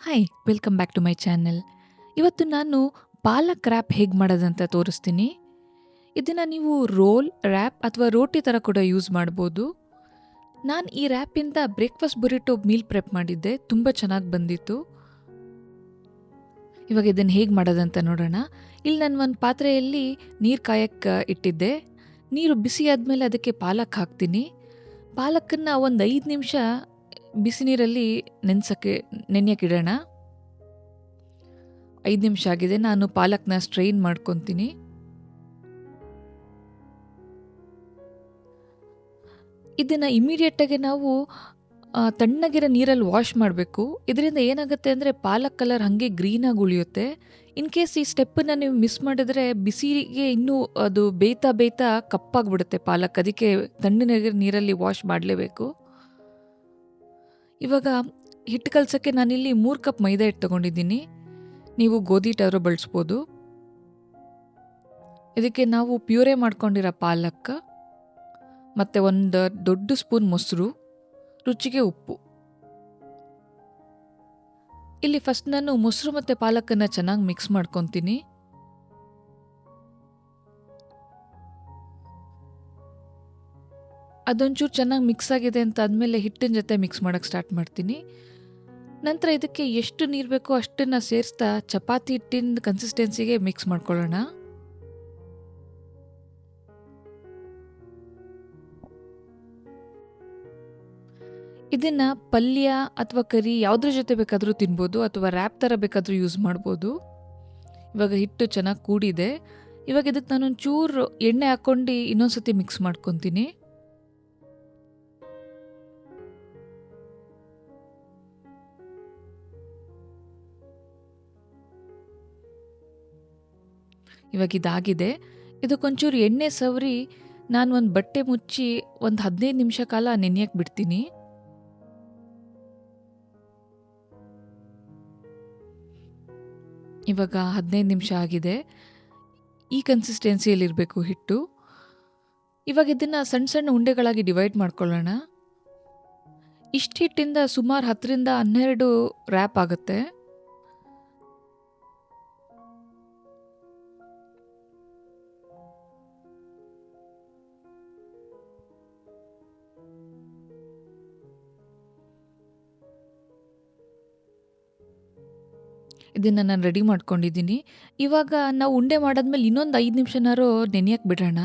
Hi welcome back to my channel. ಇವತ್ತು ನಾನು ಪಾಲಕ್ rap ಹೇಗೆ ಮಾಡೋದಂತ ತೋರಿಸ್ತೀನಿ. ಇದನ್ನು ನೀವು ರೋಲ್, ರ್ಯಾಪ್ ಅಥವಾ ರೋಟಿ ಥರ ಕೂಡ ಯೂಸ್ ಮಾಡ್ಬೋದು. ನಾನು ಈ ರ್ಯಾಪಿಂದ ಬ್ರೇಕ್ಫಾಸ್ಟ್ ಬುರಿಟೋ ಮೀಲ್ ಪ್ರೆಪ್ ಮಾಡಿದ್ದೆ, ತುಂಬ ಚೆನ್ನಾಗಿ ಬಂದಿತ್ತು. ಇವಾಗ ಇದನ್ನು ಹೇಗೆ ಮಾಡೋದಂತ ನೋಡೋಣ. ಇಲ್ಲಿ ನಾನು ಒಂದು ಪಾತ್ರೆಯಲ್ಲಿ ನೀರು ಕಾಯಕ್ಕೆ ಇಟ್ಟಿದ್ದೆ. ನೀರು ಬಿಸಿ ಆದಮೇಲೆ ಅದಕ್ಕೆ ಪಾಲಕ್ ಹಾಕ್ತೀನಿ. ಪಾಲಕ್ಕನ್ನು ಒಂದು 5 ನಿಮಿಷ ಬಿಸಿ ನೀರಲ್ಲಿ ನೆನೆಯಕ್ಕಿಡೋಣ. 5 ನಿಮಿಷ ಆಗಿದೆ. ನಾನು ಪಾಲಕ್ನ ಸ್ಟ್ರೈನ್ ಮಾಡ್ಕೊತೀನಿ. ಇದನ್ನು ಇಮಿಡಿಯೇಟಾಗಿ ನಾವು ತಣ್ಣಗಿರೋ ನೀರಲ್ಲಿ ವಾಶ್ ಮಾಡಬೇಕು. ಇದರಿಂದ ಏನಾಗುತ್ತೆ ಅಂದರೆ ಪಾಲಕ್ ಕಲರ್ ಹಾಗೆ ಗ್ರೀನಾಗಿ ಉಳಿಯುತ್ತೆ. ಇನ್ ಕೇಸ್ ಈ ಸ್ಟೆಪ್ಪನ್ನು ನೀವು ಮಿಸ್ ಮಾಡಿದ್ರೆ ಬಿಸಿಗೆ ಇನ್ನೂ ಅದು ಬೇಯ್ತಾ ಕಪ್ಪಾಗಿಬಿಡುತ್ತೆ ಪಾಲಕ್. ಅದಕ್ಕೆ ತಣ್ಣಗಿರೋ ನೀರಲ್ಲಿ ವಾಶ್ ಮಾಡಲೇಬೇಕು. ಇವಾಗ ಹಿಟ್ಟು ಕಲಸೋಕ್ಕೆ ನಾನಿಲ್ಲಿ 3 ಕಪ್ ಮೈದಾ ಹಿಟ್ಟು ತೊಗೊಂಡಿದ್ದೀನಿ. ನೀವು ಗೋಧಿ ಹಿಟ್ಟಾದರೂ ಬಳಸ್ಬೋದು. ಇದಕ್ಕೆ ನಾವು ಪ್ಯೂರೇ ಮಾಡ್ಕೊಂಡಿರೋ ಪಾಲಕ್ ಮತ್ತು ಒಂದು ದೊಡ್ಡ ಸ್ಪೂನ್ ಮೊಸರು, ರುಚಿಗೆ ಉಪ್ಪು. ಇಲ್ಲಿ ಫಸ್ಟ್ ನಾನು ಮೊಸರು ಮತ್ತು ಪಾಲಕನ್ನು ಚೆನ್ನಾಗಿ ಮಿಕ್ಸ್ ಮಾಡ್ಕೊತೀನಿ. ಅದೊಂಚೂರು ಚೆನ್ನಾಗಿ ಮಿಕ್ಸ್ ಆಗಿದೆ ಅಂತ ಆದಮೇಲೆ ಹಿಟ್ಟಿನ ಜೊತೆ ಮಿಕ್ಸ್ ಮಾಡೋಕ್ಕೆ ಸ್ಟಾರ್ಟ್ ಮಾಡ್ತೀನಿ. ನಂತರ ಇದಕ್ಕೆ ಎಷ್ಟು ನೀರು ಬೇಕೋ ಅಷ್ಟನ್ನು ಸೇರಿಸ್ತಾ ಚಪಾತಿ ಹಿಟ್ಟಿನ ಕನ್ಸಿಸ್ಟೆನ್ಸಿಗೆ ಮಿಕ್ಸ್ ಮಾಡ್ಕೊಳ್ಳೋಣ. ಇದನ್ನು ಪಲ್ಯ ಅಥವಾ ಕರಿ ಯಾವುದ್ರ ಜೊತೆ ಬೇಕಾದರೂ ತಿನ್ಬೋದು, ಅಥವಾ ರ್ಯಾಪ್ ಥರ ಬೇಕಾದರೂ ಯೂಸ್ ಮಾಡ್ಬೋದು. ಇವಾಗ ಹಿಟ್ಟು ಚೆನ್ನಾಗಿ ಕೂಡಿದೆ. ಇವಾಗ ಇದಕ್ಕೆ ನಾನೊಂಚೂರು ಎಣ್ಣೆ ಹಾಕ್ಕೊಂಡು ಇನ್ನೊಂದ್ಸತಿ ಮಿಕ್ಸ್ ಮಾಡ್ಕೊತೀನಿ. ಇವಾಗ ಇದಾಗಿದೆ. ಇದಕ್ಕೊಂಚೂರು ಎಣ್ಣೆ ಸವರಿ ನಾನು ಒಂದು ಬಟ್ಟೆ ಮುಚ್ಚಿ ಒಂದು 15 ನಿಮಿಷ ಕಾಲ ನೆನೆಯಕ್ಕೆ ಬಿಡ್ತೀನಿ. ಇವಾಗ 15 ನಿಮಿಷ ಆಗಿದೆ. ಈ ಕನ್ಸಿಸ್ಟೆನ್ಸಿಯಲ್ಲಿರಬೇಕು ಹಿಟ್ಟು. ಇವಾಗ ಇದನ್ನು ಸಣ್ಣ ಸಣ್ಣ ಉಂಡೆಗಳಾಗಿ ಡಿವೈಡ್ ಮಾಡ್ಕೊಳ್ಳೋಣ. ಇಷ್ಟು ಹಿಟ್ಟಿಂದ ಸುಮಾರು 10 ರಿಂದ 12 ರ್ಯಾಪ್ ಆಗುತ್ತೆ. ಇದನ್ನು ನಾನು ರೆಡಿ ಮಾಡ್ಕೊಂಡಿದ್ದೀನಿ. ಇವಾಗ ನಾವು ಉಂಡೆ ಮಾಡಾದ್ಮೇಲೆ ಇನ್ನೊಂದು 5 ನಿಮಿಷನಾರು ನೆನೆಯಕ್ಕೆ ಬಿಡೋಣ.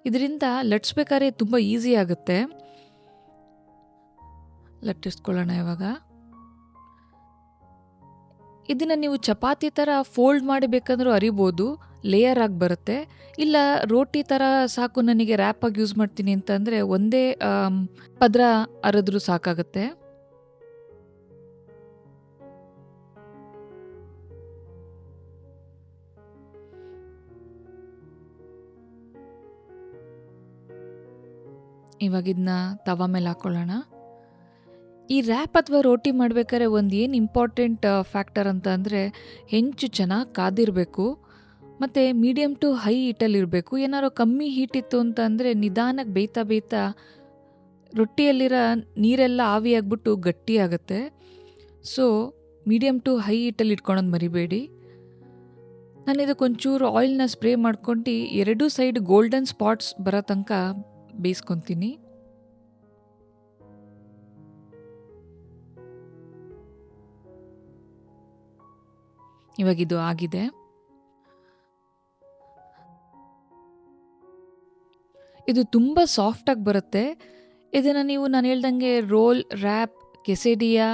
ಇದರಿಂದ ಲಟ್ಸ್ಬೇಕಾದ್ರೆ ತುಂಬ ಈಸಿ ಆಗುತ್ತೆ. ಲಟ್ಟಿಸ್ಕೊಳ್ಳೋಣ ಇವಾಗ. ಇದನ್ನು ನೀವು ಚಪಾತಿ ಥರ ಫೋಲ್ಡ್ ಮಾಡಿ ಬೇಕಂದ್ರೂ ಅರಿಬೋದು, ಲೇಯರ್ ಆಗಿ ಬರುತ್ತೆ. ಇಲ್ಲ ರೋಟಿ ಥರ ಸಾಕು ನನಗೆ ರ್ಯಾಪಾಗಿ ಯೂಸ್ ಮಾಡ್ತೀನಿ ಅಂತಂದರೆ ಒಂದೇ ಪದರ ಅರೆದ್ರೂ ಸಾಕಾಗುತ್ತೆ. ಇವಾಗ ಇದನ್ನ ತವಾ ಮೇಲೆ ಹಾಕ್ಕೊಳ್ಳೋಣ. ಈ ರ್ಯಾಪ್ ಅಥವಾ ರೋಟಿ ಮಾಡ್ಬೇಕಾದ್ರೆ ಒಂದು ಏನು ಇಂಪಾರ್ಟೆಂಟ್ ಫ್ಯಾಕ್ಟರ್ ಅಂತ ಅಂದರೆ ಹೆಂಚು ಚೆನ್ನಾಗಿ ಕಾದಿರಬೇಕು ಮತ್ತು ಮೀಡಿಯಮ್ ಟು ಹೈ ಹೀಟಲ್ಲಿರಬೇಕು. ಏನಾದ್ರು ಕಮ್ಮಿ ಹೀಟ್ ಇತ್ತು ಅಂತ ಅಂದರೆ ನಿಧಾನಕ್ಕೆ ಬೇಯ್ತಾ ರೊಟ್ಟಿಯಲ್ಲಿರೋ ನೀರೆಲ್ಲ ಆವಿಯಾಗ್ಬಿಟ್ಟು ಗಟ್ಟಿಯಾಗುತ್ತೆ. ಸೊ ಮೀಡಿಯಮ್ ಟು ಹೈ ಹೀಟಲ್ಲಿ ಇಟ್ಕೊಳೋದು ಮರಿಬೇಡಿ. ನಾನು ಇದಕ್ಕೊಂಚೂರು ಆಯಿಲ್ನ ಸ್ಪ್ರೇ ಮಾಡ್ಕೊಂಡು 2 ಸೈಡ್ ಗೋಲ್ಡನ್ ಸ್ಪಾಟ್ಸ್ ಬರೋ ತನಕ ಬೇಯಿಸ್ಕೊತೀನಿ. ಇವಾಗ ಇದು ಆಗಿದೆ. ಇದು ತುಂಬ ಸಾಫ್ಟಾಗಿ ಬರುತ್ತೆ. ಇದನ್ನು ನೀವು ನಾನು ಹೇಳ್ದಂಗೆ ರೋಲ್, ರ್ಯಾಪ್, ಕೆಸೆಡಿಯಾ,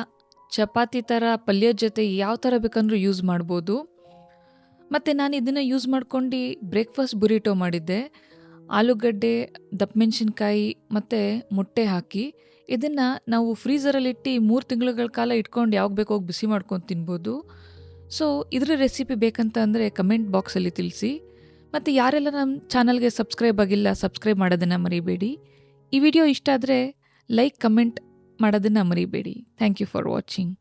ಚಪಾತಿ ಥರ ಪಲ್ಯದ ಜೊತೆ ಯಾವ ಥರ ಬೇಕಂದ್ರೂ ಯೂಸ್ ಮಾಡ್ಬೋದು. ಮತ್ತು ನಾನು ಇದನ್ನು ಯೂಸ್ ಮಾಡ್ಕೊಂಡು ಬ್ರೇಕ್ಫಾಸ್ಟ್ ಬುರಿಟೋ ಮಾಡಿದ್ದೆ. ಆಲೂಗಡ್ಡೆ, ದಪ್ಪಮೆಣಸಿನ್ಕಾಯಿ ಮತ್ತು ಮೊಟ್ಟೆ ಹಾಕಿ ಇದನ್ನು ನಾವು ಫ್ರೀಝರಲ್ಲಿಟ್ಟು 3 ತಿಂಗಳುಗಳ ಕಾಲ ಇಟ್ಕೊಂಡು ಯಾವಾಗ ಬೇಕೋ ಹೋಗಿ ಬಿಸಿ ಮಾಡ್ಕೊಂಡು ತಿನ್ಬೋದು. ಸೊ ಇದರ ರೆಸಿಪಿ ಬೇಕಂತ ಅಂದರೆ ಕಮೆಂಟ್ ಬಾಕ್ಸಲ್ಲಿ ತಿಳಿಸಿ. ಮತ್ತು ಯಾರೆಲ್ಲ ನಮ್ಮ ಚಾನಲ್ಗೆ ಸಬ್ಸ್ಕ್ರೈಬ್ ಆಗಿಲ್ಲ, ಸಬ್ಸ್ಕ್ರೈಬ್ ಮಾಡೋದನ್ನು ಮರಿಬೇಡಿ. ಈ ವಿಡಿಯೋ ಇಷ್ಟ ಆದರೆ ಲೈಕ್, ಕಮೆಂಟ್ ಮಾಡೋದನ್ನು ಮರಿಬೇಡಿ. Thank you for watching.